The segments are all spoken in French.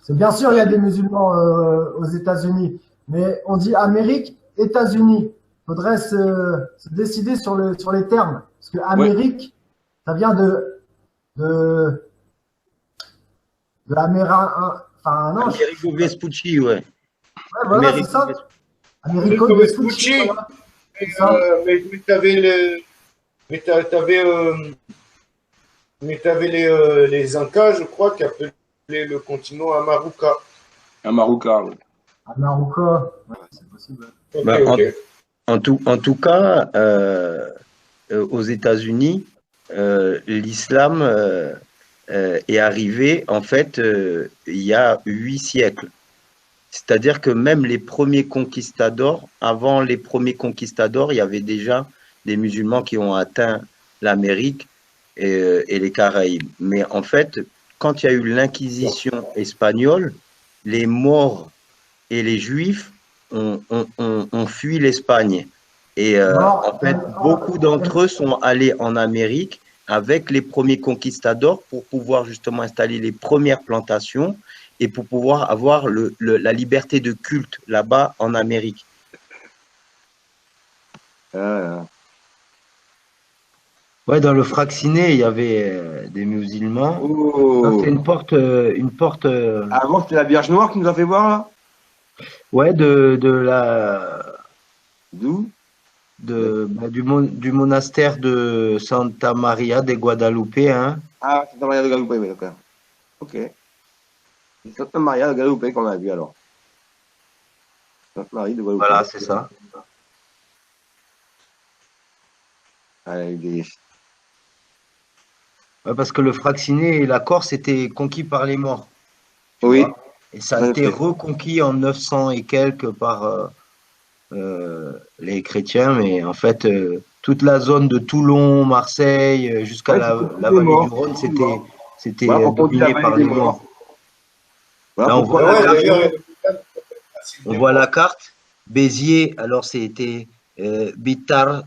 C'est bien sûr, il y a des musulmans aux États-Unis, mais on dit Amérique, États-Unis. Il faudrait se décider sur les termes. Parce que Ouais. Amérique, ça vient de, de enfin, non, Amerigo Vespucci, ouais. ouais, voilà, c'est Amerigo ça. Vespucci. Americo Enrico Vespucci, Vespucci, voilà, c'est ça. mais t'avais mais t'avais les Incas, je crois, qui appelaient le continent Amaruca. Un Marocain. Ouais. À Maroc, ouais, c'est possible. Ok, Bah, ok. en tout cas, aux États-Unis, l'islam est arrivé, en fait, il y a 8 siècles. C'est-à-dire que même les premiers conquistadors, avant les premiers conquistadors, il y avait déjà des musulmans qui ont atteint l'Amérique et les Caraïbes. Mais en fait, quand il y a eu l'Inquisition espagnole, les Maures et les Juifs ont fui l'Espagne. Et Non, en fait, beaucoup d'entre eux sont allés en Amérique avec les premiers conquistadors pour pouvoir justement installer les premières plantations et pour pouvoir avoir la liberté de culte là-bas en Amérique. Ouais, dans le Fraixinet, il y avait des musulmans. Ça, Oh. c'est une porte Avant, c'était la Vierge Noire qui nous a fait voir, là? ouais, D'où? du monastère de Santa Maria de Guadalupe, hein. Ah, Santa Maria de Guadalupe, oui, d'accord. Ok. C'est Santa Maria de Guadalupe qu'on a vu, alors. Santa Maria de Guadalupe. Voilà, c'est ça. Avec des... Ouais, parce que le Fraixinet et la Corse étaient conquis par les morts. Tu Oui. vois. Et ça a été reconquis en 900 et quelques par les chrétiens, mais en fait, toute la zone de Toulon, Marseille, jusqu'à Ouais, la c'était vallée morts. du Rhône, c'était Voilà pourquoi on dit la dominé vallée par des les morts. morts. Voilà Là, on pourquoi voit Ouais, la carte, d'ailleurs, on voit la carte. Béziers, alors c'était Bitar,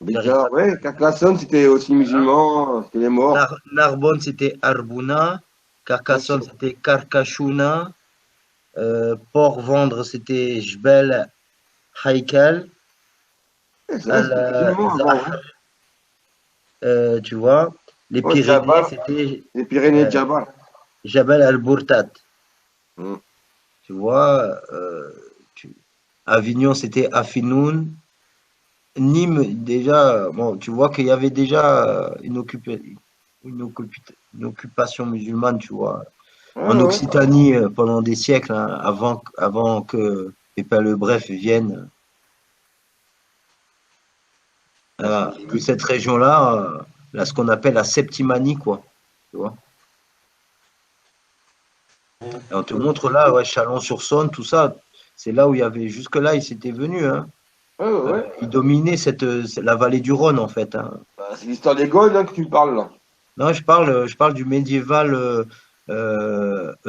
déjà, ouais, Carcassonne, c'était aussi musulman, c'était les morts. Narbonne, c'était Arbouna, Carcassonne, c'était Carcachouna, Port-Vendre, c'était Jbel Haïkel, C'est vrai, c'était musulman avant, hein. tu vois. Les Ouais, Pyrénées, Jabal, c'était les Pyrénées de Jabal. Jabal al-Bourtat. Mm. Tu vois, Avignon, c'était Afinoun. Nîmes, déjà, bon, tu vois qu'il y avait déjà une occupation musulmane, tu vois. Ouais, En ouais. Occitanie, pendant des siècles, hein, avant que Pépin le Bref vienne. Et puis cette région-là, là, ce qu'on appelle la Septimanie, quoi. Tu vois. Et on te montre là, ouais, Chalon-sur-Saône, tout ça. C'est là où il y avait, jusque-là, ils s'étaient venus, hein. Ouais, ouais. Ils dominaient la vallée du Rhône, en fait, hein. Bah, c'est l'histoire des Gaules, hein, que tu parles, là. Non, je parle du médiéval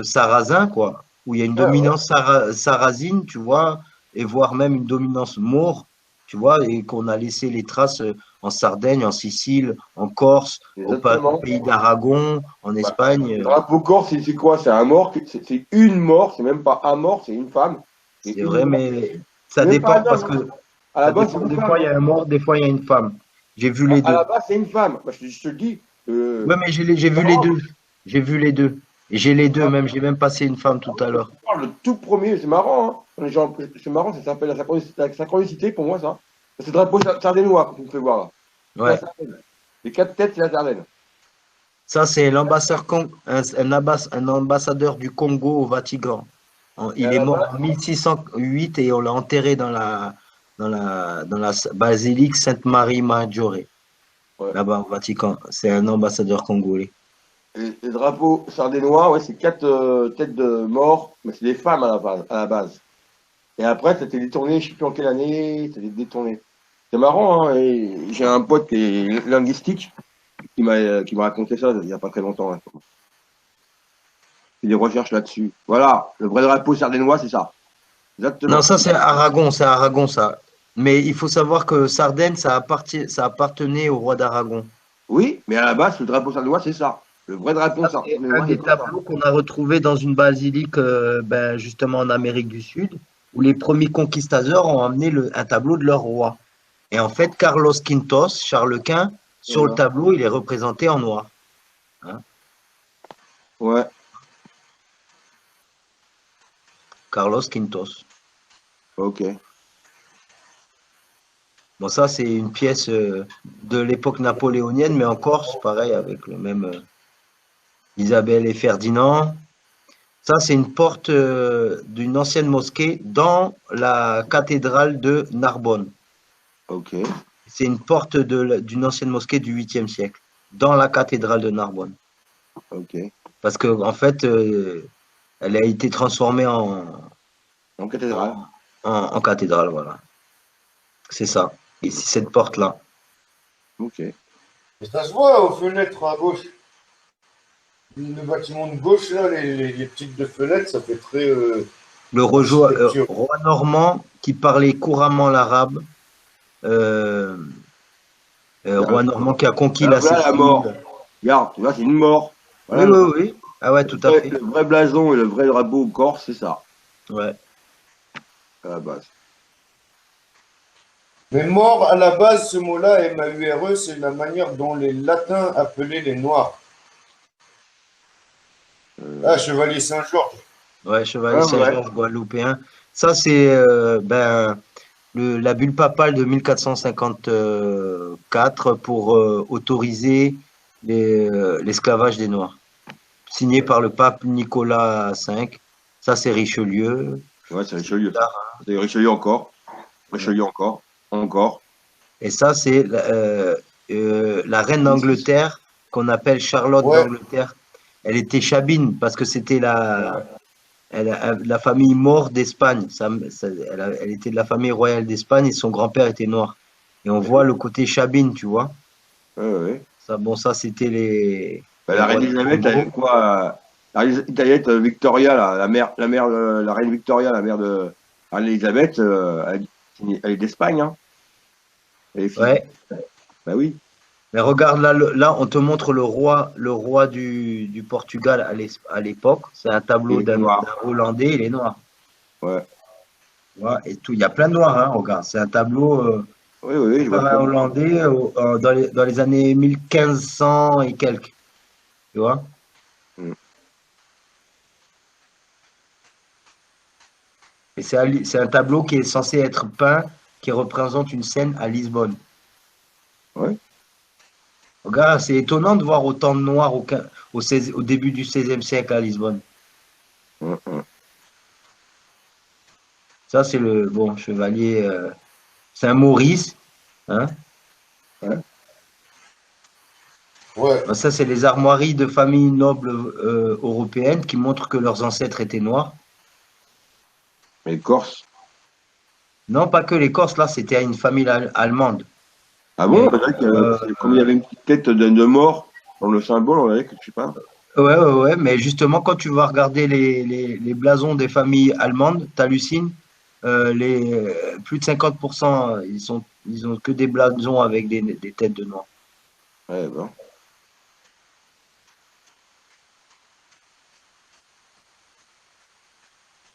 sarrasin, quoi, où il y a une Ouais, ouais. dominance sarrasine, tu vois, et voire même une dominance maure, tu vois, et qu'on a laissé les traces en Sardaigne, en Sicile, en Corse, au Exactement. pays d'Aragon, en Bah, Espagne. le drapeau corse, c'est quoi? C'est un mort, c'est une mort, c'est même pas un mort, c'est une femme. C'est C'est une vrai, mort. mais ça Même pas dépend un parce homme, hein. que À la ça base, c'est dépend. une Des femme. fois, il y a un mort, des fois, il y a une femme. J'ai vu les À la deux. base, c'est une femme. Bah, je te le dis. Ouais, mais j'ai vu les deux. J'ai vu les deux. Et j'ai les deux, même. J'ai même passé une femme tout à l'heure. Le tout premier, c'est marrant, hein. C'est marrant, ça s'appelle la synchronicité pour moi, ça. C'est le drapeau sardinois que tu me fais voir là. C'est Ouais. la Sardaigne. Les 4 têtes, c'est la Sardaigne. Ça, c'est un ambassadeur du Congo au Vatican. Et Il à est la mort base, en 1608 et on l'a enterré dans la basilique Sainte-Marie Maggiore, ouais. là-bas au Vatican. C'est un ambassadeur congolais. Les drapeaux sardinois, ouais, c'est 4 têtes de mort, mais c'est des femmes à la base. Et après, ça s'est détourné, je sais plus en quelle année, ça s'est détourné. C'est marrant, hein, et j'ai un pote qui est linguistique qui m'a raconté ça il y a pas très longtemps, hein. Il fait des recherches là-dessus. Voilà, le vrai drapeau sardinois, c'est ça. Exactement. Non, ça, c'est Aragon, ça. Mais il faut savoir que Sardaigne, ça appartenait au roi d'Aragon. Oui, mais à la base, le drapeau sardinois, c'est ça. Le vrai drapeau C'est sarthénois, un il est des comme ça. tableaux qu'on a retrouvé dans une basilique, justement en Amérique du Sud, où les premiers conquistadors ont amené un tableau de leur roi. Et en fait, Carlos Quintos, Charles Quint, sur le Voilà. tableau, il est représenté en noir. Hein. Ouais, Carlos Quintos. ok. Bon, ça, c'est une pièce de l'époque napoléonienne, mais en Corse, pareil, avec le même Isabelle et Ferdinand. Ça, c'est une porte d'une ancienne mosquée dans la cathédrale de Narbonne. Ok. C'est une porte d'une ancienne mosquée du 8e siècle, dans la cathédrale de Narbonne. Ok. Parce que en fait, elle a été transformée En cathédrale. en cathédrale, voilà. C'est ça. Et c'est cette porte-là. Ok. Et ça se voit aux fenêtres à gauche. Le bâtiment de gauche, là, les petites de fenêtres, ça fait très Le architecture. roi normand qui parlait couramment l'arabe, euh, roi normand qui a conquis Là, la voilà la Sicile. mort. Regarde, tu vois, c'est une mort. Oui, Voilà oui, oui. Ah ouais, tout à fait. le vrai blason et le vrai drapeau corse, c'est ça, Ouais. à la base. Mais mort, à la base, ce mot-là, M-A-U-R-E, c'est la manière dont les latins appelaient les noirs. Ah, Chevalier Saint-Georges. Ouais, Chevalier Ouais, ouais. Saint-Georges guadeloupéen. Ça, c'est la bulle papale de 1454 pour autoriser l'esclavage des Noirs, signé par le pape Nicolas V. Ça, c'est Richelieu. Ouais, c'est Richelieu. C'est Richelieu encore. Richelieu encore. Encore. Et ça, c'est la reine d'Angleterre, qu'on appelle Charlotte Ouais, d'Angleterre. Elle était chabine parce que c'était la famille Maure d'Espagne. Elle était de la famille royale d'Espagne et son grand-père était noir. Et on voit le côté chabine, tu vois. Ouais, ouais. Ça, bon, ça, c'était les La reine rois des Elisabeth, elle Bourboons. est quoi la reine Elisabeth Victoria, là, la reine Victoria, la mère de la reine Elisabeth, elle est d'Espagne, hein. Elle est fille. Ouais. Bah oui. Mais regarde, là, on te montre le roi du Portugal à l'époque. C'est un tableau Il est noir. d'un Hollandais, il est noir. Ouais. Tu vois, et tout. Il y a plein de noirs, hein, regarde. C'est un tableau Oui, oui, oui, je vois par un très bien. Hollandais dans les années 1500 et quelques. Tu vois? Mm. Et c'est un tableau qui est censé être peint, qui représente une scène à Lisbonne. Ouais. Regarde, c'est étonnant de voir autant de noirs au début du XVIe siècle à Lisbonne. Mm, mm. Ça, c'est le bon chevalier Saint-Maurice. Hein. ouais. Ça, c'est les armoiries de familles nobles européennes qui montrent que leurs ancêtres étaient noirs. Mais Corse. Non, pas que les Corses, là, c'était une famille allemande. Ah Mais, bon? C'est vrai que comme il y avait une petite tête de mort dans le symbole, on avait que je sais pas. ouais, mais justement, quand tu vas regarder les blasons des familles allemandes, t'hallucines, plus de 50%, ils ont que des blasons avec des têtes de noirs. Ouais, bon.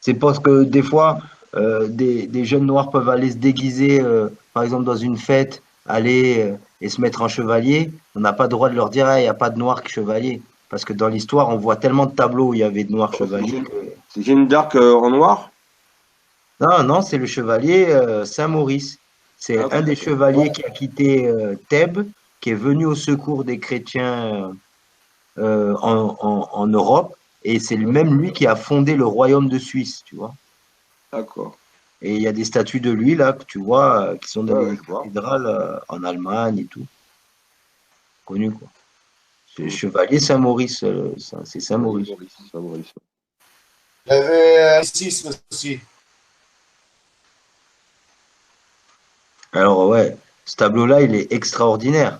C'est parce que des fois, des jeunes noirs peuvent aller se déguiser, par exemple, dans une fête, aller et se mettre en chevalier. On n'a pas le droit de leur dire, ah, il n'y a pas de noir chevalier. Parce que dans l'histoire, on voit tellement de tableaux où il y avait de noirs chevaliers. C'est Jeanne d'Arc en noir? Non, non, c'est le chevalier Saint-Maurice. C'est Ah, ok, un des d'accord. chevaliers qui a quitté Thèbes, qui est venu au secours des chrétiens en Europe. Et c'est même lui qui a fondé le royaume de Suisse, tu vois. D'accord. Et il y a des statues de lui, là, que tu vois, qui sont dans Ouais, ouais, les je vois. cathédrales en Allemagne et tout. Connu, quoi. C'est le Mm. chevalier Saint-Maurice, c'est Chevalier Saint-Maurice. Maurice, Saint-Maurice. Il y avait Isis aussi. Alors, ouais, ce tableau-là, il est extraordinaire.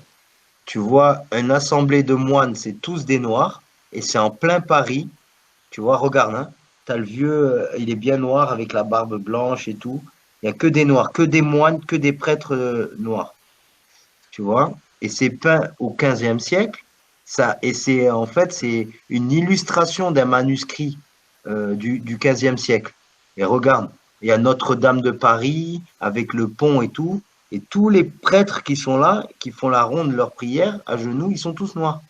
Tu vois, une assemblée de moines, c'est tous des noirs, et c'est en plein Paris. Tu vois, regarde, hein, t'as le vieux, il est bien noir avec la barbe blanche et tout. Il n'y a que des noirs, que des moines, que des prêtres noirs. Tu vois, et c'est peint au XVe siècle. Ça, et c'est en fait, c'est une illustration d'un manuscrit du 15e siècle. Et regarde, il y a Notre-Dame de Paris avec le pont et tout. Et tous les prêtres qui sont là, qui font la ronde de leur prière, à genoux, ils sont tous noirs.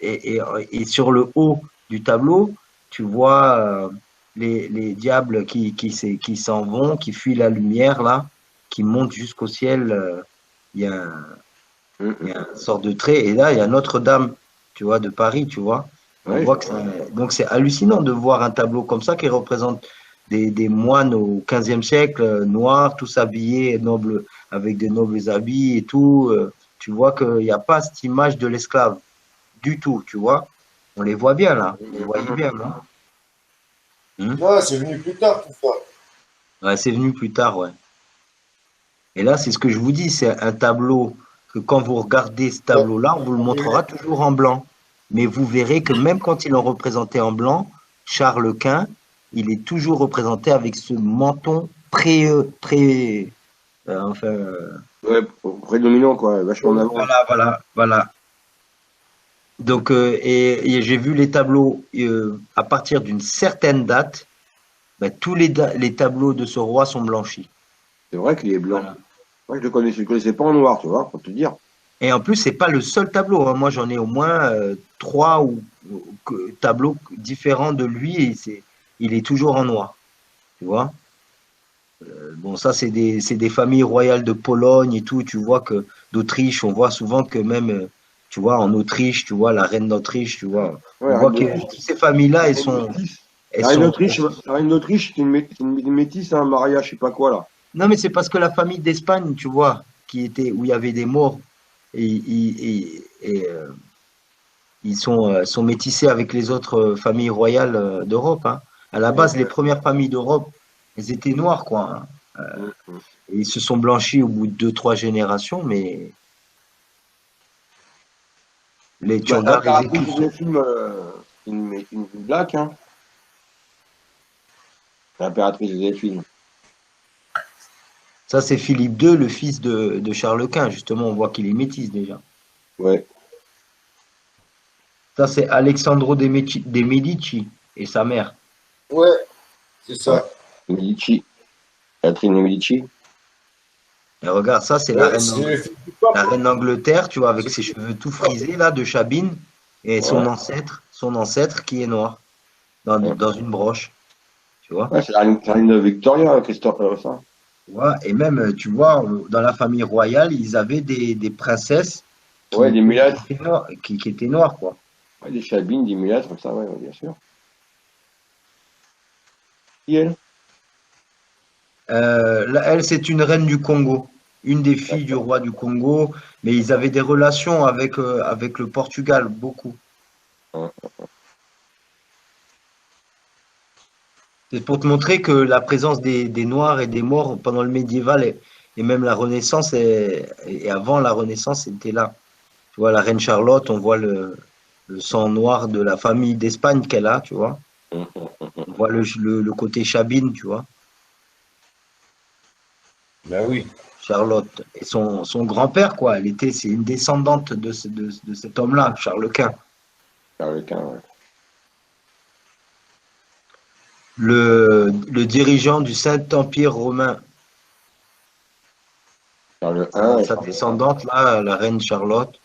Et sur le haut du tableau, tu vois les diables qui s'en vont, qui fuient la lumière, là, qui montent jusqu'au ciel. Il y a il y a une sorte de trait. Et là, il y a Notre-Dame, tu vois, de Paris, tu vois. On Ouais, voit que donc c'est hallucinant de voir un tableau comme ça qui représente des moines au 15e siècle, noirs, tous habillés, nobles, avec des nobles habits et tout. Tu vois qu'il n'y a pas cette image de l'esclave du tout, tu vois. On les voit bien là, vous les voyez bien, non? Ouais, c'est venu plus tard tout ça. Ouais, c'est venu plus tard, ouais. Et là, c'est ce que je vous dis, c'est un tableau que quand vous regardez ce tableau-là, on vous le montrera toujours en blanc. Mais vous verrez que même quand ils l'ont représenté en blanc, Charles Quint, il est toujours représenté avec ce menton enfin, ouais, prédominant, quoi, vachement en avant. voilà. Donc, et j'ai vu les tableaux à partir d'une certaine date, ben, tous les tableaux de ce roi sont blanchis. C'est vrai qu'il est blanc. Voilà. Moi, je le connaissais pas en noir, tu vois, pour te dire. Et en plus, c'est pas le seul tableau, hein. Moi, j'en ai au moins trois tableaux différents de lui et il est toujours en noir. Tu vois? Bon, ça, c'est des familles royales de Pologne et tout. Tu vois que d'Autriche, on voit souvent que même, tu vois, en Autriche, tu vois, la reine d'Autriche, tu vois, Ouais, on voit que toutes ces familles-là, La reine d'Autriche, c'est une métisse, hein, Maria, je sais pas quoi, là. Non, mais c'est parce que la famille d'Espagne, tu vois, où il y avait des morts, ils sont métissés avec les autres familles royales d'Europe, hein. À la base, les premières familles d'Europe, elles étaient noires, quoi, hein. Et ils se sont blanchis au bout de 2, 3 générations, mais tu Bah, regardes les l'impératrice écrits. des films, une black, hein. L'impératrice des films. Ça, c'est Philippe II, le fils de Charles Quint. Justement, on voit qu'il est métis déjà. Ouais. Ça, c'est Alessandro de Medici et sa mère. Ouais, c'est Ouais. ça. Medici. Catherine de Medici. Et regarde, ça, c'est Ouais, c'est la reine d'Angleterre, tu vois, avec ses cheveux tout frisés, là, de Chabine, et Ouais. son ancêtre qui est noir, dans une broche, tu vois. Ouais, c'est la reine Victoria, Christophe, ça. Tu vois. Et même, tu vois, dans la famille royale, ils avaient des princesses Ouais, des mulâtres. qui étaient noires, quoi. Ouais, des chabines, des mulâtres, comme ça, ouais, bien sûr. Qui elle? Elle, c'est une reine du Congo, une des filles du roi du Congo, mais ils avaient des relations avec le Portugal, beaucoup. Ouais. C'est pour te montrer que la présence des Noirs et des Morts pendant le médiéval et même la Renaissance et avant la Renaissance était là. Tu vois, la reine Charlotte, on voit le sang noir de la famille d'Espagne qu'elle a, tu vois. On voit le côté Chabine, tu vois, Ben oui. Charlotte. Et son grand-père, quoi, c'est une descendante de cet homme-là, Charles Quint. Charles Quint, ouais. Le dirigeant du Saint-Empire romain. Charles I. Sa descendante, là, la reine Charlotte.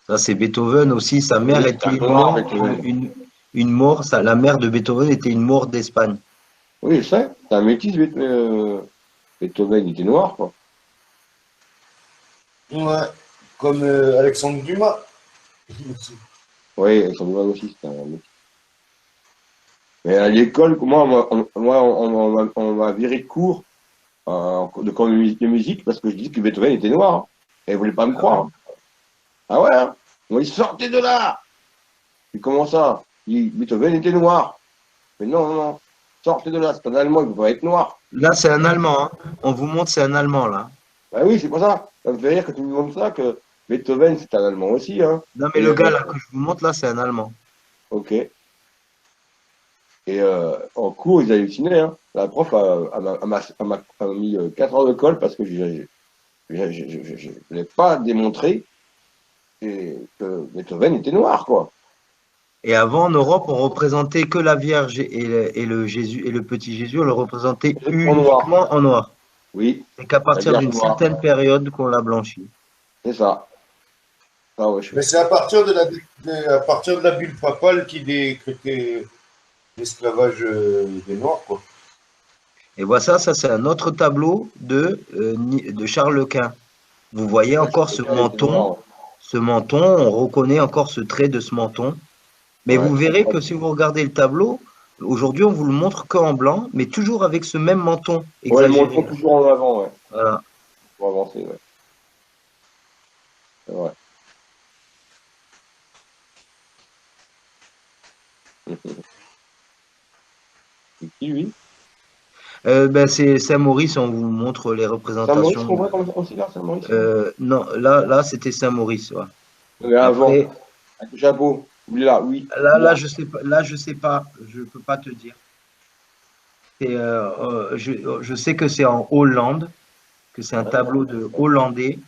Ça, c'est Beethoven aussi. Sa mère était une Maure. La mère de Beethoven était une Maure d'Espagne. Oui, je sais. C'est un métis, Beethoven, il était noir, quoi. Ouais. Comme Alexandre Dumas. Oui, son doigt aussi, c'était un métis. Mais à l'école, moi, on m'a viré de cours de cours de musique parce que je dis que Beethoven était noir, hein. Et ils voulaient pas me croire, hein. Ah ouais, hein. On m'a dit, sortez de là! Et comment ça? Beethoven était noir. Mais non, non, non. Sortez de là, c'est un Allemand, il ne peut pas être noir. Là, c'est un Allemand, hein. On vous montre, c'est un Allemand, là. Bah oui, c'est pour ça. Ça me fait rire que tu me montres ça, que Beethoven, c'est un Allemand aussi, hein. Non, mais le gars, là, que je vous montre, là, c'est un Allemand. Ok. Et en cours, ils hallucinaient, hein. La prof m'a mis 4 heures de colle parce que je ne l'ai pas démontré que Beethoven était noir, quoi. Et avant, en Europe, on représentait que la Vierge et le Jésus et le petit Jésus, on le représentait En noir. uniquement en noir. Oui, C'est qu'à partir Vierge d'une noire. certaine période qu'on l'a blanchi. c'est ça. Ah ouais, Mais c'est à partir de à partir de la bulle papale qui décrétait l'esclavage des Noirs, quoi. Et voilà, ça c'est un autre tableau de Charles Quint. Vous voyez encore ce menton, on reconnaît encore ce trait de ce menton. Mais Ouais. vous verrez que si vous regardez le tableau, aujourd'hui on vous le montre qu'en blanc, mais toujours avec ce même menton Ouais, exagéré. montrons toujours en avant, ouais. Voilà. Pour avancer, ouais. C'est vrai. C'est qui, lui? Ben, c'est Saint-Maurice, on vous montre les Saint-Maurice, représentations. qu'on voit comme aussi là, Saint-Maurice? Non, là c'était Saint-Maurice. Ouais. Mais avant, Après, avec le chapeau. Oui, là, oui. là, je sais pas, je peux pas te dire. Je sais que c'est en Hollande, que c'est un tableau de Hollandais,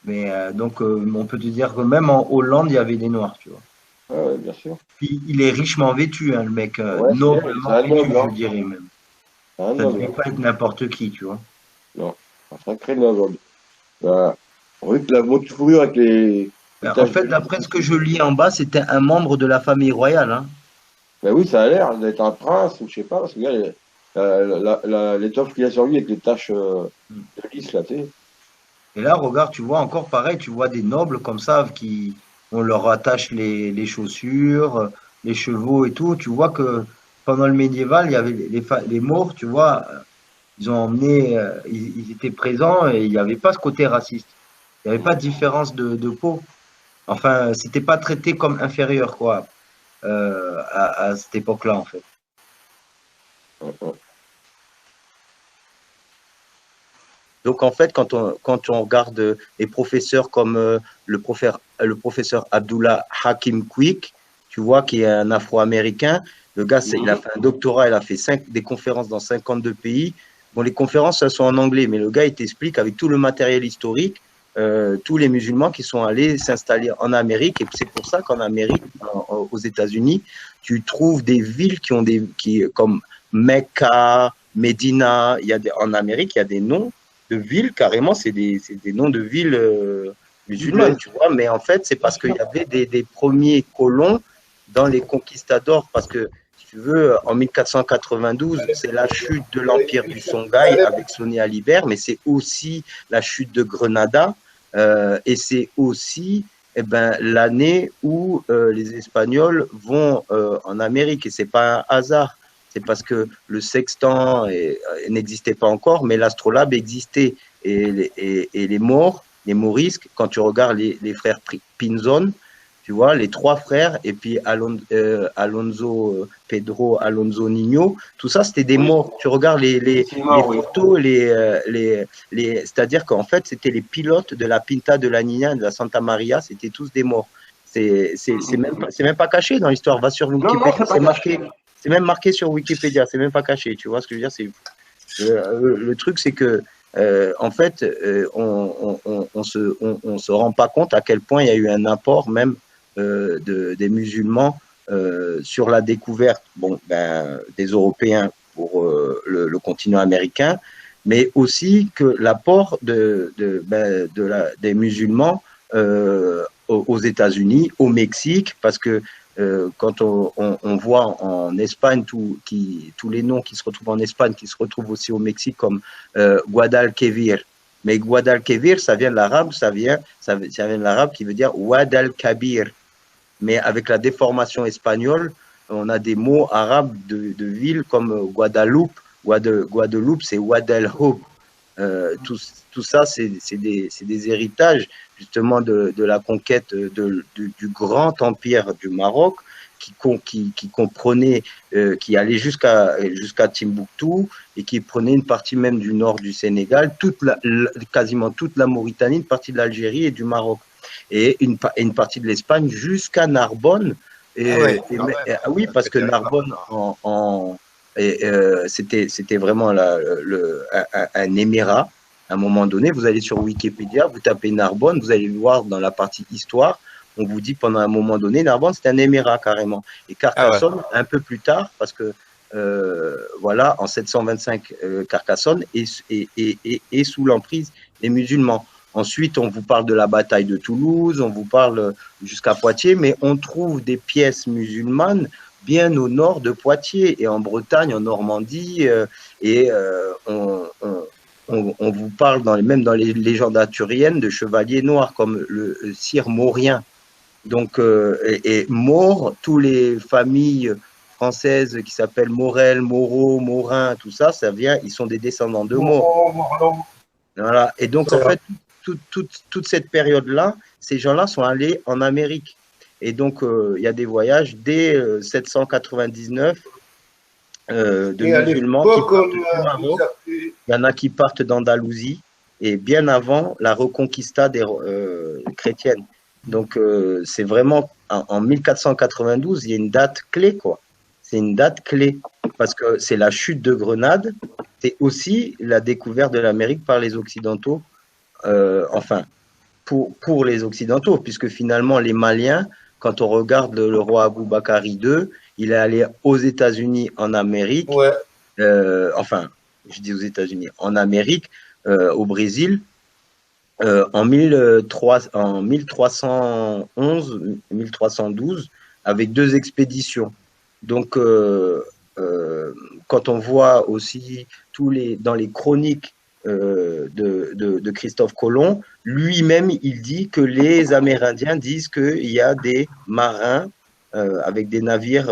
mais donc on peut te dire que même en Hollande, il y avait des Noirs, tu vois. Ouais, bien sûr. Puis il est richement vêtu, hein, le mec, Ouais, noblement c'est un vêtu, noble, hein. je dirais même. C'est un Ça ne noble. devait pas être n'importe qui, tu vois. Non, un sacré noble. Bah, on voit que la haute fourrure avec les. En fait, d'après ce que je lis en bas, c'était un membre de la famille royale. Hein. Ben oui, ça a l'air d'être un prince, ou je sais pas, parce que regarde, l'étoffe qu'il a sur lui avec les taches de lys, là, tu sais. Et là, regarde, tu vois encore pareil, tu vois des nobles comme ça qui on leur attache les chaussures, les chevaux et tout. Tu vois que pendant le médiéval, il y avait les morts, tu vois, ils ont emmené, ils étaient présents et il n'y avait pas ce côté raciste. Il n'y avait pas de différence de peau. Enfin, c'était pas traité comme inférieur, quoi, à cette époque-là, en fait. Donc, en fait, quand on regarde les professeurs comme le professeur Abdullah Hakim Quick, tu vois, qui est un Afro-Américain, le gars, il a fait un doctorat, il a fait des conférences dans 52 pays. Bon, les conférences, elles sont en anglais, mais le gars, il t'explique avec tout le matériel historique, tous les musulmans qui sont allés s'installer en Amérique. Et c'est pour ça qu'en Amérique, aux États-Unis, tu trouves des villes comme Mecca, Medina. En Amérique, il y a des noms de villes, carrément, c'est des noms de villes musulmanes, tu vois. Mais en fait, c'est parce qu'il y avait des premiers colons dans les conquistadors. Parce que, si tu veux, en 1492, c'est la chute de l'empire du Songhai avec Sonny Alibert, mais c'est aussi la chute de Grenada. Et c'est aussi l'année où les Espagnols vont en Amérique. Et ce n'est pas un hasard. C'est parce que le sextant n'existait pas encore, mais l'astrolabe existait. Et les morts, les morisques, quand tu regardes les frères Pinzon, tu vois, les trois frères, et puis Alonso, Pedro, Alonso Niño, tout ça, c'était des morts. Tu regardes les photos, c'est-à-dire qu'en fait, c'était les pilotes de la Pinta de la Niña, de la Santa Maria, c'était tous des morts. C'est même pas caché dans l'histoire. Va sur Wikipédia, c'est marqué. C'est même marqué sur Wikipédia, c'est même pas caché, tu vois ce que je veux dire. Le truc, c'est que en fait, on se rend pas compte à quel point il y a eu un apport même des musulmans sur la découverte, des Européens pour le continent américain, mais aussi que l'apport des musulmans aux États-Unis, au Mexique, parce que quand on voit en Espagne tous les noms qui se retrouvent en Espagne, qui se retrouvent aussi au Mexique, comme Guadalquivir. Mais Guadalquivir, ça vient de l'arabe, ça vient de l'arabe qui veut dire Guadalcabir. Mais avec la déformation espagnole, on a des mots arabes de villes comme Guadeloupe. Guadeloupe, c'est Guadeloupe. Tout ça, c'est des héritages justement de la conquête du grand empire du Maroc qui comprenait, qui allait jusqu'à Timbuktu et qui prenait une partie même du nord du Sénégal, quasiment toute la Mauritanie, une partie de l'Algérie et du Maroc, et une partie de l'Espagne jusqu'à Narbonne. Oui, parce que Narbonne, c'était vraiment un émirat. À un moment donné, vous allez sur Wikipédia, vous tapez Narbonne, vous allez voir dans la partie histoire, on vous dit pendant un moment donné, Narbonne, c'est un émirat carrément. Et Carcassonne, un peu plus tard, parce que voilà, en 725, Carcassonne est sous l'emprise des musulmans. Ensuite, on vous parle de la bataille de Toulouse, on vous parle jusqu'à Poitiers, mais on trouve des pièces musulmanes bien au nord de Poitiers et en Bretagne, en Normandie, on vous parle même dans les légendes arthuriennes de chevaliers noirs comme le sire Maurien. Donc, et Maure, toutes les familles françaises qui s'appellent Morel, Moreau, Morin, tout ça, ça vient, ils sont des descendants de Maure. Voilà. Et donc, en fait, toute cette période-là, ces gens-là sont allés en Amérique. Et donc, il y a des voyages dès 799 de musulmans qui partent du Maroc. Il y en a qui partent d'Andalousie et bien avant la reconquista des chrétiennes. Donc, c'est vraiment en 1492, il y a une date clé, quoi. C'est une date clé parce que c'est la chute de Grenade, c'est aussi la découverte de l'Amérique par les Occidentaux, enfin, pour les Occidentaux, puisque finalement, les Maliens, quand on regarde le roi Aboubakari II, il est allé aux États-Unis en Amérique, enfin, je dis aux États-Unis, en Amérique, au Brésil, en 1311, 1312, avec 2 expéditions. Donc, quand on voit aussi dans les chroniques de Christophe Colomb, lui-même, il dit que les Amérindiens disent qu'il y a des marins avec des navires,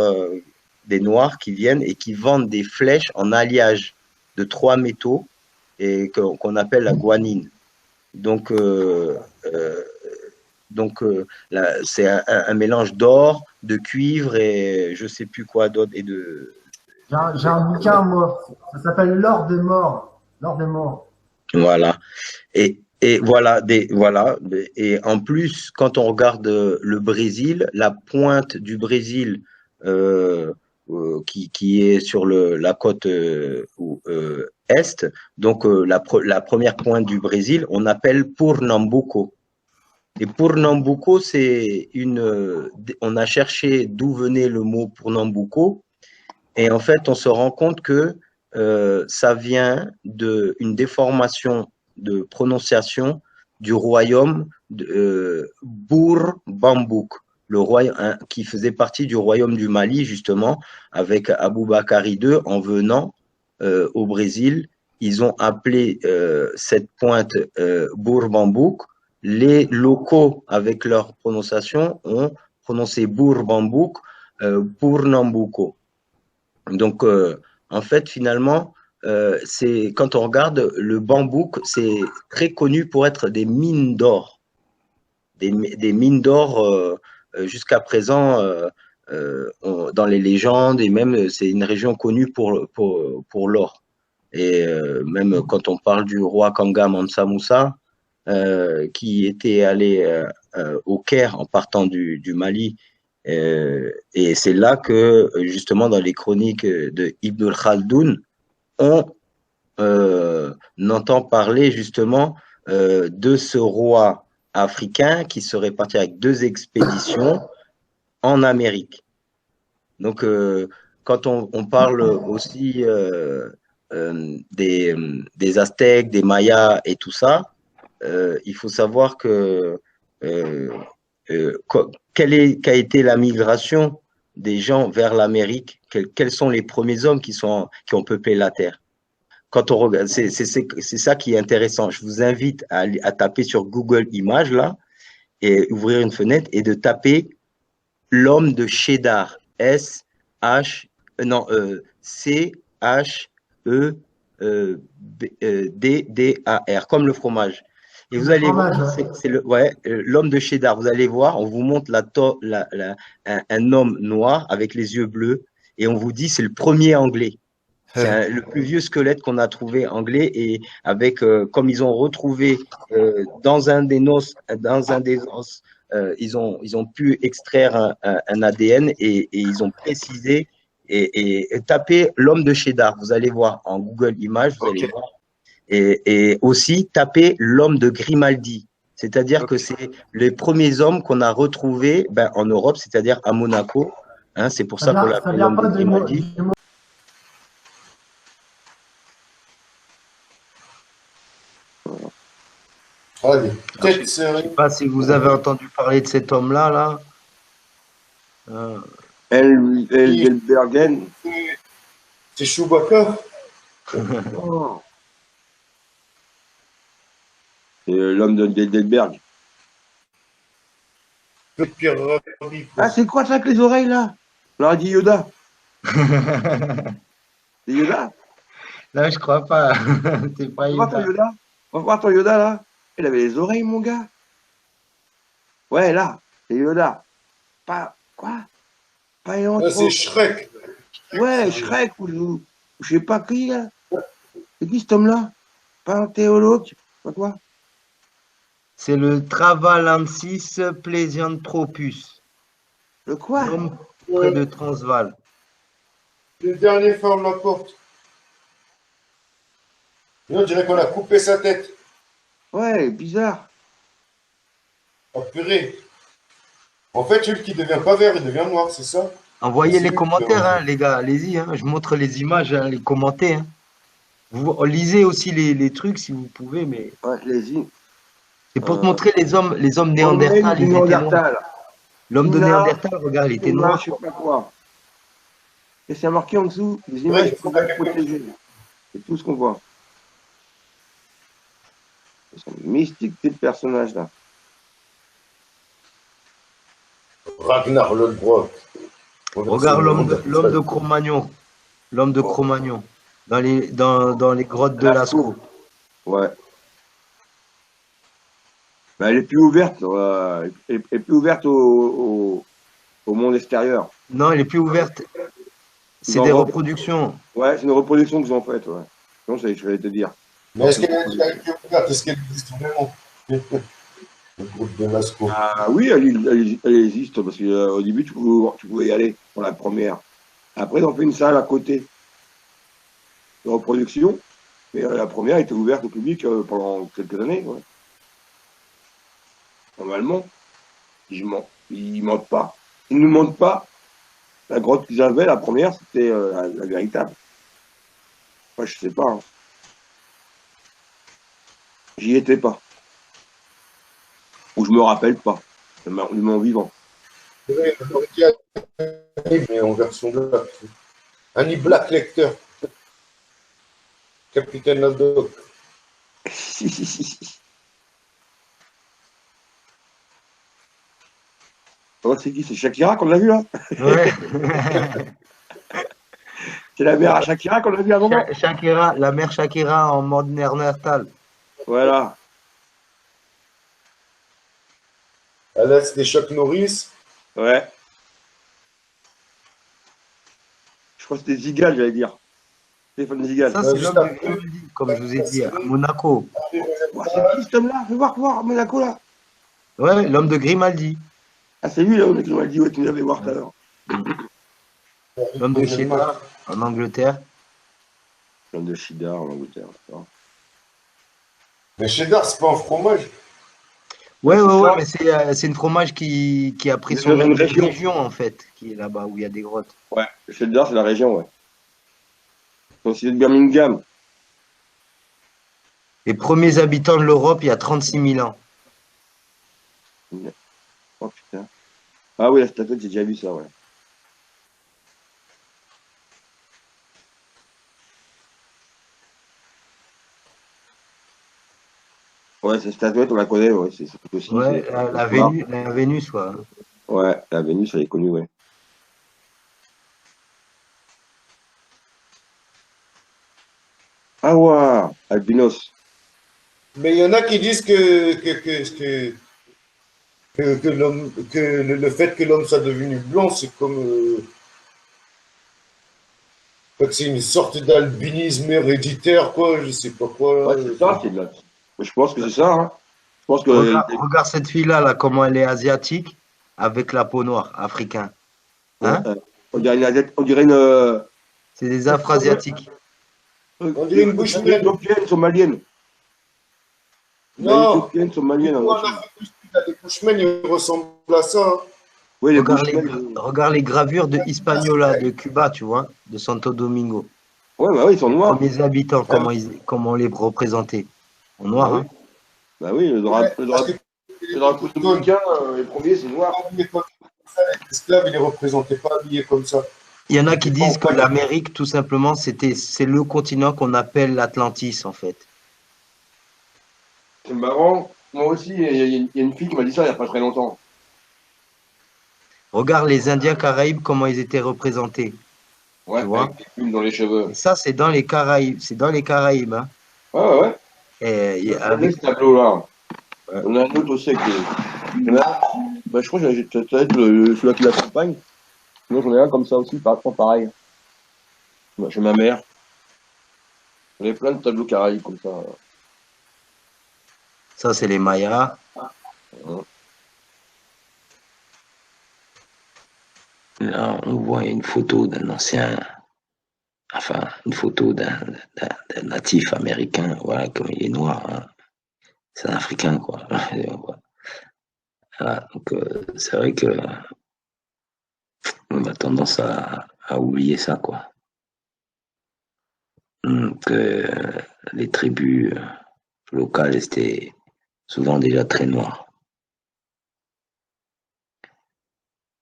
des Noirs qui viennent et qui vendent des flèches en alliage de 3 métaux et qu'on appelle la guanine. Donc, c'est un mélange d'or, de cuivre et je ne sais plus quoi d'autre. J'ai un bouquin, moi, ça s'appelle L'or des morts. L'or des morts. Voilà. Et voilà, et en plus, quand on regarde le Brésil, la pointe du Brésil qui est sur la côte est, donc la première pointe du Brésil, on appelle Pernambuco. Et Pernambuco, on a cherché d'où venait le mot Pernambuco, et en fait, on se rend compte que ça vient d'une déformation de prononciation du royaume Bour-Bambouk, le royaume qui faisait partie du royaume du Mali, justement, avec Aboubakari II. En venant au Brésil, ils ont appelé cette pointe Bour-Bambouk. Les locaux, avec leur prononciation, ont prononcé Bour-Bambouk, Pernambuco. Donc, en fait, finalement, quand on regarde le bambouk, c'est très connu pour être des mines d'or. Des mines d'or, jusqu'à présent, dans les légendes, et même c'est une région connue pour l'or. Et même quand on parle du roi Kanga Mansa Moussa, qui était allé au Caire en partant du Mali, et c'est là que, justement, dans les chroniques de Ibn Khaldoun, on entend parler justement de ce roi africain qui serait parti avec 2 expéditions en Amérique. Donc, quand on parle aussi des Aztèques, des Mayas et tout ça, il faut savoir que quelle a été la migration des gens vers l'Amérique, quels sont les premiers hommes qui ont peuplé la Terre. Quand on regarde, c'est ça qui est intéressant. Je vous invite à taper sur Google Images là et ouvrir une fenêtre et de taper l'homme de Cheddar, C-H-E-D-D-A-R, comme le fromage. Et vous allez voir, c'est l'homme de Cheddar. Vous allez voir, on vous montre un homme noir avec les yeux bleus et on vous dit c'est le premier anglais. C'est le plus vieux squelette qu'on a trouvé anglais et avec, comme ils ont retrouvé dans un des os, ils ont pu extraire un ADN et ils ont précisé et taper l'homme de Cheddar. Vous allez voir en Google Images, vous allez voir. Et aussi taper l'homme de Grimaldi. C'est-à-dire que c'est les premiers hommes qu'on a retrouvés en Europe, c'est-à-dire à Monaco. Hein, c'est pour ça qu'on Ça l'appelle vient l'homme pas de Grimaldi. du mot. Allez, Alors, je tête ne sais serrée. pas si vous avez entendu parler de cet homme-là, là. Elbergen. C'est Chewbacca. Oh. C'est l'homme d'Elberg. Le Pierre Rabhi, quoi. Ah, c'est quoi ça avec les oreilles là? On leur a dit Yoda. C'est Yoda? Là, je crois pas. C'est On pas va voir ton Yoda. Yoda. On va voir ton Yoda là. Il avait les oreilles, mon gars. Ouais, là, c'est Yoda. Pas quoi? Pas Ah, c'est Shrek. Ouais, Shrek ou je sais pas qui là. C'est qui cet homme-là? Pas un théologue? Pas quoi? C'est le Travalensis Plesianthropus, Le quoi? l'homme près de Transvaal. Le dernier ferme la porte. On dirait qu'on a coupé sa tête. Ouais, bizarre. Oh purée. En fait, celui qui devient pas vert, il devient noir, c'est ça? Envoyez C'est les lui commentaires, qui- hein, les gars, allez-y. Hein, je montre les images, hein, les commentez. Hein. Vous lisez aussi les trucs si vous pouvez, mais Ouais, les-y. c'est pour te montrer les hommes néandertals, Du ils étaient noirs. Néandertal. L'homme de Ina, Néandertal, regarde, il était Ina, noir. je sais pas quoi. Et c'est marqué en dessous, des Ouais, images il faut pour la- protéger. C'est tout ce qu'on voit. Ils sont mystiques, ces personnages-là. Ragnar Lodbrok. Regarde l'homme de Cro-Magnon. L'homme de Cro-Magnon. Dans les grottes de Lascaux. Ouais. Ben, elle est plus ouverte, elle est plus ouverte au monde extérieur. Non, elle est plus ouverte. C'est Ils des en- reproductions. Ouais, c'est une reproduction qu'ils ont faite, ouais. Non, je vais te dire. Mais est-ce qu'elle est ouverte? Est-ce qu'elle existe vraiment? Le groupe de Lascaux. Ah oui, elle existe, parce qu'au début, tu pouvais y aller pour la première. Après, ils ont fait une salle à côté de reproduction, mais la première était ouverte au public pendant quelques années. Ouais. Normalement, ils mentent pas. Ils ne mentent pas. La grotte qu'ils avaient, la première, c'était la véritable. Moi, je sais pas. Hein. J'y étais pas. Ou je me rappelle pas. Du moment vivant. Ouais, on aurait dit Annie, mais en version black. Annie Black Lecter. Capitaine Haddock. Oh, c'est qui? C'est Shakira qu'on a vu là? Ouais. C'est la mère à Shakira qu'on a vu à un moment? Shakira, la mère Shakira en mode Néandertal. Voilà. Alex des Chuck Norris. Ouais. Je crois que c'était Zigal, j'allais dire. Stéphane Zigal. Ça, c'est juste l'homme de après. Grimaldi, comme je vous ai dit, à Monaco. Oh, c'est qui cet homme-là? Fais voir, Monaco là. Ouais, l'homme de Grimaldi. Ah, c'est lui là, qui m'a dit, ouais, tu nous avais voir tout à l'heure. L'homme de Cheddar en Angleterre. L'homme de Chida en Angleterre. Mais cheddar, c'est pas un fromage. Ouais, C'est ça. mais c'est une fromage qui a pris C'est son dans nom une de région. région, en fait, qui est là-bas, où il y a des grottes. Ouais, le Cheddar, c'est la région, ouais. Donc, c'est de Birmingham. Les premiers habitants de l'Europe, il y a 36 000 ans. Oh putain. Ah oui, la statuette, j'ai déjà vu ça, ouais. Ouais, cette statuette, on la connaît, ouais, c'est aussi. Ouais, c'est- la Vénus, quoi. Ouais, la Vénus, elle est connue, ouais. Ah ouais, albinos. Mais il y en a qui disent que l'homme, que le fait que l'homme soit devenu blanc, c'est comme. Que c'est une sorte d'albinisme héréditaire, quoi, je sais pas quoi. Ouais, c'est ça, c'est de la... Je pense que c'est ça, hein. Je pense que... Regarde cette fille-là, là, comment elle est asiatique, avec la peau noire, africain. Hein? On dirait on dirait une... C'est des Afro-asiatiques. On dirait une bouche pleine. éthiopienne, somalienne. Non, les Bushmen sont manuels en en Chine. Afrique du Sud, les Bushmen, ils ressemblent à ça. Hein. Oui, les Regarde Bushmen. regarde les gravures de Hispaniola, de Cuba, tu vois, de Santo Domingo. Ouais, bah oui, ils sont Les noirs. premiers habitants, Ah, comment on les représentait. En Bah noir, oui. hein. Bah oui, ouais, parce que le drapeau dominicain, les premiers, c'est noir. les esclaves, ils ne les représentaient pas habillés comme ça. Il y en a qui C'était pas en disent que pagne. l'Amérique, tout simplement, c'est le continent qu'on appelle l'Atlantis, en fait. C'est marrant. Moi aussi, il y a une fille qui m'a dit ça il n'y a pas très longtemps. Regarde les Indiens Caraïbes, comment ils étaient représentés. Ouais, Tu vois. avec des plumes dans les cheveux. Et ça, c'est dans les Caraïbes. C'est dans les Caraïbes. Hein. Ouais, ouais, ouais. Et Je connais avec, ce tableau-là. Ouais. On a un autre aussi avec des. Il y en a- Bah, je crois que ça doit être celui-là qui l'accompagne. Sinon, j'en ai un comme ça aussi, pareil. Bah, chez ma mère. J'en ai plein de tableaux caraïbes comme ça. ça, c'est les Mayas. Là, on voit une photo d'un ancien, enfin, une photo d'un natif américain. Voilà, comme il est noir. Hein. C'est un Africain, quoi. Voilà, donc, c'est vrai que on a tendance à oublier ça, quoi. Que les tribus locales étaient souvent déjà très noires.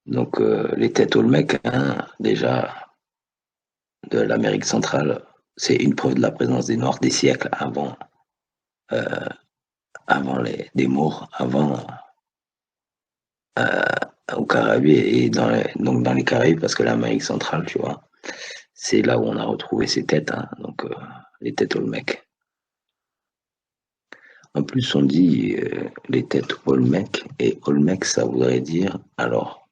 Donc les têtes Olmec, hein, déjà de l'Amérique centrale, c'est une preuve de la présence des Noirs des siècles euh, avant des Maures, avant aux Caraïbes et donc dans les Caraïbes, parce que l'Amérique centrale, tu vois, c'est là où on a retrouvé ces têtes, hein, donc les têtes Olmec. En plus, on dit les têtes Olmec, et Olmec, ça voudrait dire, alors,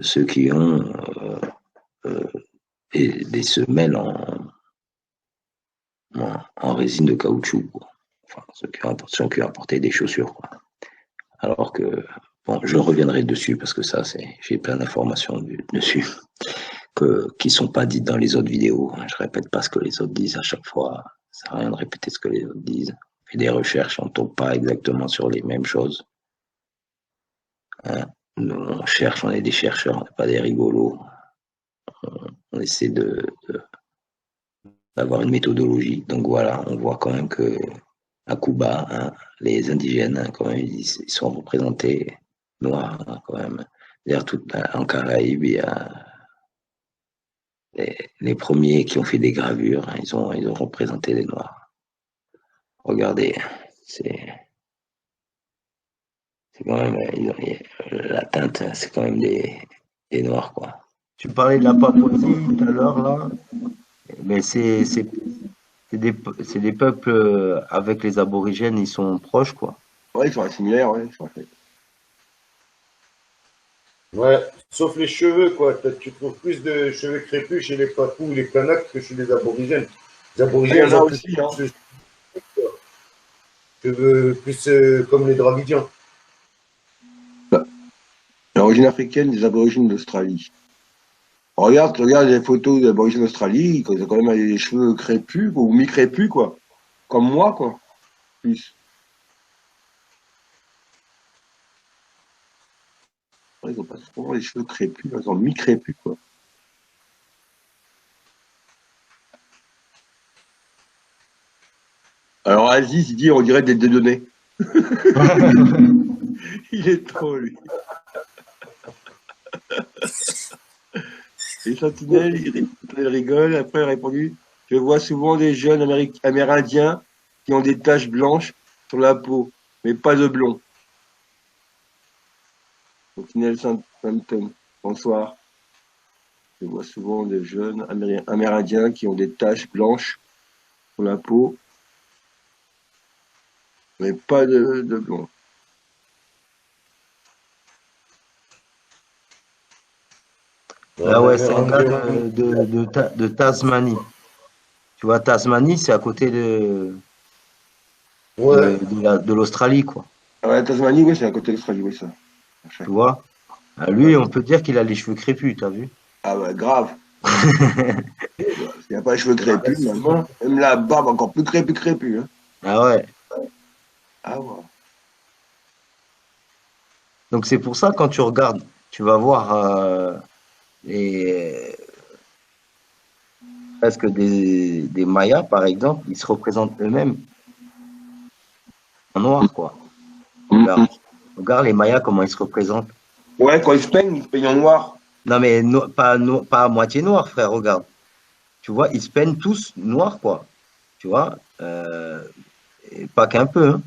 ceux qui ont des semelles en résine de caoutchouc, quoi. Enfin, ceux qui ont apporté des chaussures, quoi. Alors que, bon, je reviendrai dessus parce que ça, j'ai plein d'informations dessus qui sont pas dites dans les autres vidéos. Je répète pas ce que les autres disent à chaque fois. Ça sert à rien de répéter ce que les autres disent. On fait des recherches, on tombe pas exactement sur les mêmes choses. Hein. Nous, on cherche, on est des chercheurs, on n'est pas des rigolos. On essaie d'avoir une méthodologie. Donc voilà, on voit quand même que à Cuba, hein, les indigènes, hein, quand même, ils sont représentés noirs, hein, quand même. D'ailleurs, en Caraïbes, il y a les premiers qui ont fait des gravures, hein, ils ont représenté les noirs. Regardez, c'est quand même, la teinte, c'est quand même des noirs, quoi. Tu parlais de la Papouasie tout à l'heure, là. Mais c'est des peuples avec les aborigènes, ils sont proches, quoi. Ouais, ils sont similaires, ouais. Ouais, sauf les cheveux, quoi. Tu trouves plus de cheveux crépus chez les Papous ou les Kanaks que chez les aborigènes. Les Il y aborigènes, en ils a ont plus aussi, hein. de cheveux plus comme les Dravidiens. L'origine africaine des aborigènes d'Australie. Regarde les photos des aborigènes d'Australie, ils ont quand même des cheveux crépus, ou mi-crépus, quoi. Comme moi, quoi. Plus. Ouais, ils ont pas souvent les cheveux crépus, ils ont mi-crépus, quoi. Alors Aziz, il dit, on dirait des dédonnés. Il est trop, lui. Les sentinelles, il rigole. Après, il a répondu, je vois souvent des jeunes amérindiens qui ont des taches blanches sur la peau, mais pas de blond. Sentinelle Saint-Phantom, bonsoir. Je vois souvent des jeunes amérindiens qui ont des taches blanches sur la peau, mais pas de blond. Là, ouais, c'est un gars de Tasmanie. Tu vois, Tasmanie, c'est à côté Ouais. de l'Australie, quoi. Ah ouais, Tasmanie, oui, c'est à côté de l'Australie, oui, ça. Tu vois? Lui, on peut dire qu'il a les cheveux crépus, t'as vu? Ah bah, grave. Il n'y a pas les cheveux crépus, même la barbe encore plus crépus. Hein. Ah ouais. Ah ouais. Donc c'est pour ça, quand tu regardes, tu vas voir les, presque des Mayas, par exemple, ils se représentent eux-mêmes en noir, quoi. Regarde, regarde les Mayas, comment ils se représentent. Ouais, quand ils se peignent en noir. Non, mais pas à moitié noir, frère, regarde. Tu vois, ils se peignent tous noirs, quoi. Tu vois, et pas qu'un peu, hein,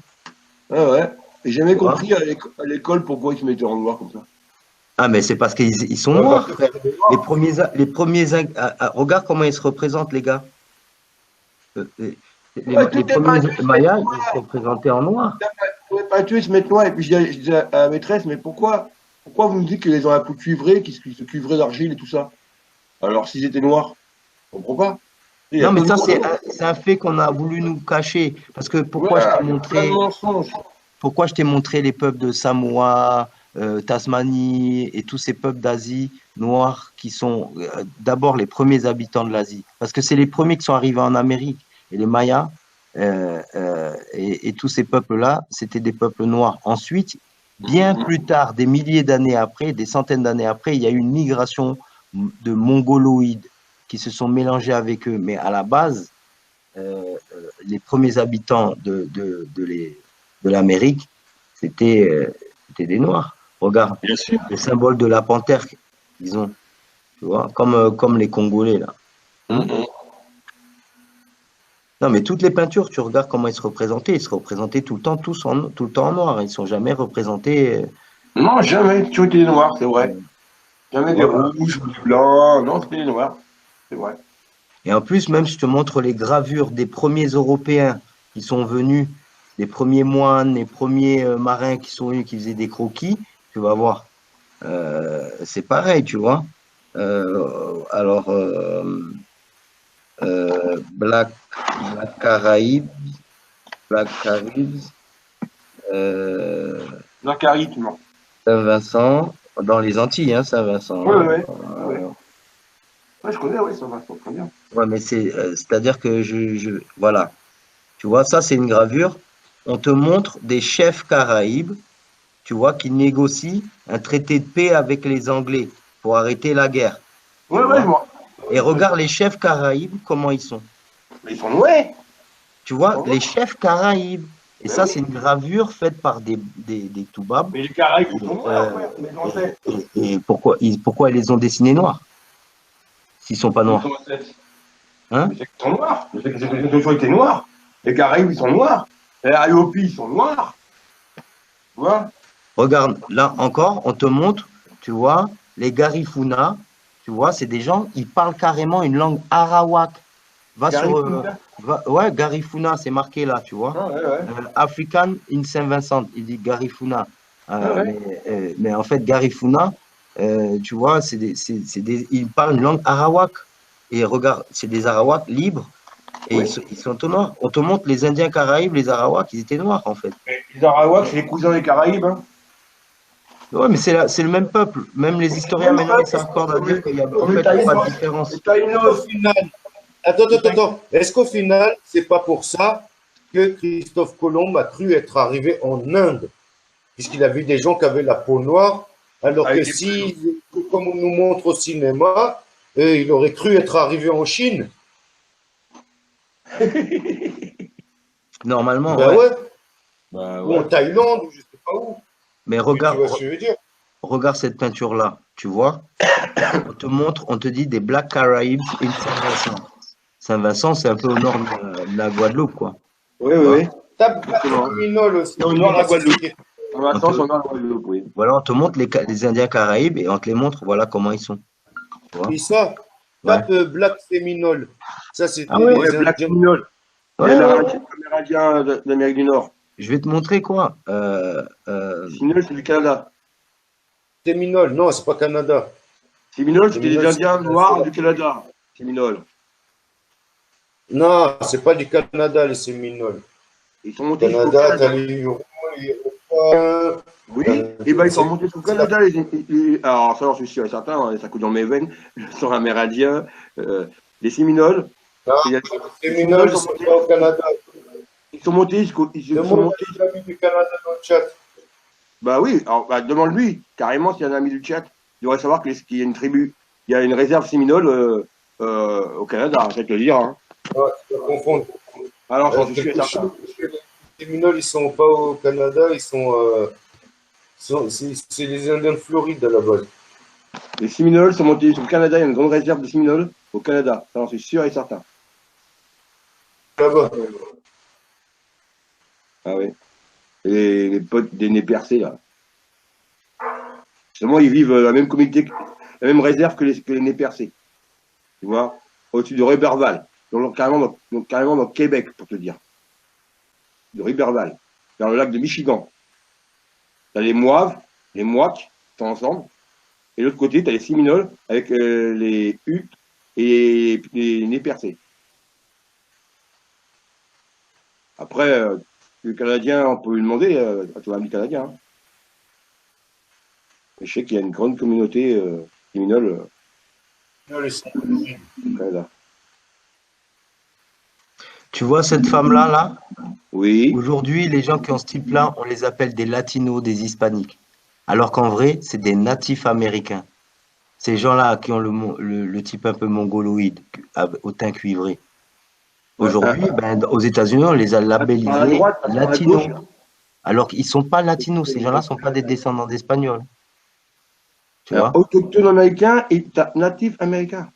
Ouais, ouais. J'ai jamais tu vois. compris à l'école pourquoi ils se mettaient en noir comme ça. Ah, mais c'est parce qu'ils sont Ouais, noirs, parce que frère. c'est des noirs. Regarde comment ils se représentent, les gars. Les, Ouais, les toutes les premiers peintures se mettent Mayas, ils se noir. représentaient en noir. Toutes les peintures se mettent noir. Et puis je disais à la maîtresse, mais pourquoi vous me dites qu'ils ont la peau cuivrée, qu'ils se cuivraient d'argile et tout ça? Alors s'ils étaient noirs, je comprends pas. Il y a Non, mais plein de ça, mensonges. c'est un fait qu'on a voulu nous cacher. Parce que Ouais, il y a plein de mensonges. pourquoi je t'ai montré les peuples de Samoa, Tasmanie et tous ces peuples d'Asie noirs qui sont d'abord les premiers habitants de l'Asie. Parce que c'est les premiers qui sont arrivés en Amérique. Et les Mayas et tous ces peuples-là, c'était des peuples noirs. Ensuite, bien plus tard, des milliers d'années après, des centaines d'années après, il y a eu une migration de mongoloïdes qui se sont mélangés avec eux. Mais à la base, les premiers habitants de l'Amérique, c'était des Noirs. Regarde, Bien sûr. le symbole de la panthère, disons, tu vois, comme les Congolais, là. Hein. Non, mais toutes les peintures, tu regardes comment ils se représentaient. Ils se représentaient tout le temps, tout le temps en noir. Ils ne sont jamais représentés. Non, jamais. Tu étais noir, c'est vrai. Euh, Jamais des voilà. rouges ou des blancs. Non, c'était des noirs. C'est vrai. Et en plus, même, je te montre les gravures des premiers Européens qui sont venus, les premiers moines, les premiers marins qui sont venus, qui faisaient des croquis. Tu vas voir. C'est pareil, tu vois. Alors, Black Caraïbes, Black Caribs, Zacharie, non. Saint-Vincent, dans les Antilles, hein, Saint-Vincent. Ouais, Hein. ouais, ouais. Ouais, je connais, ouais, ça va, très bien. Ouais, mais c'est-à-dire que voilà. Tu vois, ça, c'est une gravure. On te montre des chefs Caraïbes, tu vois, qui négocient un traité de paix avec les Anglais pour arrêter la guerre. Tu Ouais, ouais, je vois. vois. Et regarde les chefs Caraïbes, comment ils sont. Mais ils sont noirs. Tu vois, les chefs Caraïbes. Et Ben ça, oui. c'est une gravure faite par des Toubabs. Mais les Caraïbes, ils sont noirs, Euh, frère. Mes ancêtres. et pourquoi ils les ont dessinés noirs s'ils sont pas Mes noirs? ancêtres. Hein? Mais c'est qu'ils sont noirs. Je sais que ils ont toujours été noirs. Les Caraïbes, ils sont noirs. Les Ayopi, ils sont noirs. Tu vois? Regarde, là encore, on te montre, tu vois, les Garifuna, tu vois, c'est des gens, ils parlent carrément une langue arawak. Va sur. Garifuna. Ouais, Garifuna, c'est marqué là, tu vois. Ah, ouais, ouais. African in Saint-Vincent, il dit Garifuna. Ah, ouais. Mais en fait, Garifuna, tu vois, ils parlent une langue arawak. Et regarde, c'est des arawaks libres et Oui. ils sont tout noirs. On te montre les Indiens Caraïbes, les arawaks, ils étaient noirs en fait. Mais les Arawaks, c'est les cousins des Caraïbes. Hein. Ouais, mais c'est le même peuple. Même les historiens maintenant, ils s'accordent à dire qu'il y a en fait pas de différence. Les Taïnos. Au final, attends. Est-ce qu'au final, c'est pas pour ça que Christophe Colomb a cru être arrivé en Inde, puisqu'il a vu des gens qui avaient la peau noire, alors que Avec des si, comme on nous montre au cinéma, il aurait cru être arrivé en Chine. Normalement, Ben ouais. ouais, Bah, ou en ouais. Thaïlande, ou je sais pas où. Mais Tu regarde, vois ce que je veux dire? regarde cette peinture-là, tu vois. On te montre, on te dit des Black Caraïbes in Saint-Vincent. Saint-Vincent, c'est un peu au nord de la Guadeloupe, quoi. Oui, oui, oui. Tape Exactement. Minol aussi. Au nord de la Guadeloupe. En attendant, c'est au nord de la Guadeloupe, oui. Voilà, on te montre les Indiens Caraïbes et on te les montre, voilà comment ils sont. Tu vois. Et ça, tape Black Séminole. Ça, c'était Ah ouais, les Ouais, Black Indiens. Seminole. Ouais, Les ouais. Amérindiens d'Amérique du Nord. Je vais te montrer quoi. Seminole, c'est du Canada. Séminole, non, c'est pas Canada. Seminole, c'était les Séminole, Indiens c'est- noirs du Canada. Seminole. Non, c'est pas du Canada, les Séminoles. Ils sont montés jusqu'au Canada, Canada. t'as les Hurons, les Iroquois. Oui, et ben ils sont montés jusqu'au Canada. Alors, ça, j'en suis sûr et certain, hein, ça coule dans mes veines. Ils sont amérindiens. Les Séminoles. Non, Il y a- les Séminoles, sont c'est montés- pas au Canada. Ils sont montés ils sont Demande montés. à l'ami du Canada dans le chat. Bah oui, alors, bah, demande-lui, carrément, s'il y a un ami du chat, il devrait savoir qu'il y a une tribu, il y a une réserve séminole au Canada, je vais te le dire. Hein. Ouais, tu vas confondre. Alors, j'en suis sûr et certain. Les Séminoles, ils sont pas au Canada, c'est les Indiens de Floride à la base. Les Séminoles sont montés sur le Canada, il y a une grande réserve de Séminoles au Canada, ça, j'en suis sûr et certain. Là-bas. Ah oui. Et les potes des nez percés, là. Justement, ils vivent la même communauté, la même réserve que les nez percés. Tu vois, au-dessus de Riberval, donc carrément dans le Québec, pour te dire. De Riberval, vers le lac de Michigan. Tu as les Moaves, les Mohawks, qui sont ensemble. Et de l'autre côté, tu as les Séminoles avec les Utes et les nez percés. Après, le Canadien, on peut lui demander à ton ami canadien. Hein. Mais je sais qu'il y a une grande communauté séminole au Canada. Tu vois cette femme-là, là? Oui. Aujourd'hui, les gens qui ont ce type-là, on les appelle des latinos, des hispaniques. Alors qu'en vrai, c'est des natifs américains. Ces gens-là qui ont le type un peu mongoloïde, au teint cuivré. Aujourd'hui, aux États-Unis, on les a À la labellisés droite, à la latinos. gauche. Alors qu'ils ne sont pas latinos. Ces gens-là ne sont pas des descendants d'Espagnols. Tu vois? Autochtone américain et natif américain.